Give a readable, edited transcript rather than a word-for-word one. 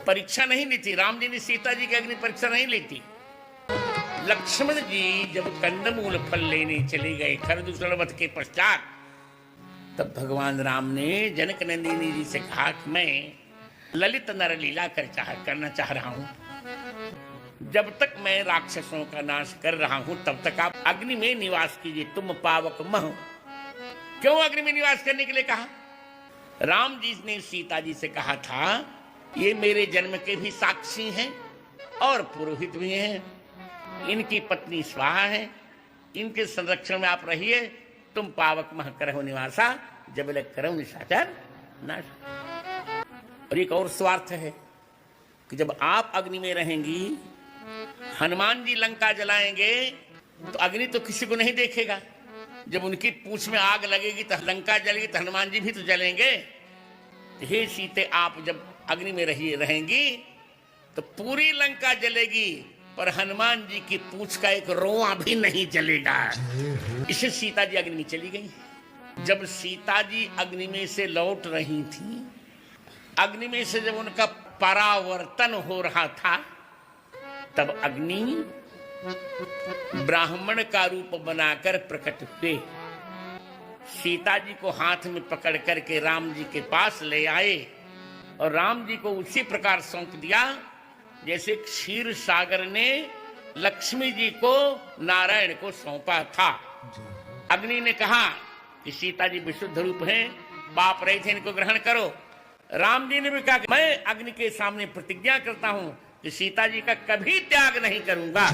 परीक्षा नहीं ली थी। राम जी ने सीता जी की अग्नि परीक्षा नहीं ली थी। लक्ष्मण जी जब कंदमूल फल लेने चले गए खरदूषण वध के पश्चात, तब भगवान राम ने जनक नंदिनी जी से कहा कि मैं ललित नर लीला करना चाह रहा हूं। जब तक मैं राक्षसों का नाश कर रहा हूं तब तक आप अग्नि में निवास कीजिए, तुम पावक मह। क्यों अग्नि में निवास करने के लिए कहा? राम जी ने सीता जी से कहा था ये मेरे जन्म के भी साक्षी हैं और पुरोहित भी हैं, इनकी पत्नी स्वाहा है, इनके संरक्षण में आप रहिए। तुम पावक मह करहु निवासा, जब लग करहु निशाचर नाश। और एक और स्वार्थ है कि जब आप अग्नि में रहेंगी, हनुमान जी लंका जलाएंगे तो अग्नि तो किसी को नहीं देखेगा। जब उनकी पूंछ में आग लगेगी तो लंका जलेगी, तो हनुमान जी भी तो जलेंगे। हे सीते, आप जब अग्नि में रहेंगी तो पूरी लंका जलेगी, पर हनुमान जी की पूंछ का एक रोआ भी नहीं जलेगा। इसे सीता जी अग्नि में चली गई। जब सीता जी अग्नि में से लौट रही थी, अग्नि में से जब उनका परावर्तन हो रहा था, तब अग्नि ब्राह्मण का रूप बनाकर प्रकट हुए। सीता जी को हाथ में पकड़ करके राम जी के पास ले आए और राम जी को उसी प्रकार सौंप दिया जैसे क्षीर सागर ने लक्ष्मी जी को नारायण को सौंपा था। अग्नि ने कहा कि सीता जी विशुद्ध रूप हैं, पाप रहित हैं, इनको ग्रहण करो। राम जी ने भी कहा कि मैं अग्नि के सामने प्रतिज्ञा करता हूं कि सीता जी का कभी त्याग नहीं करूंगा।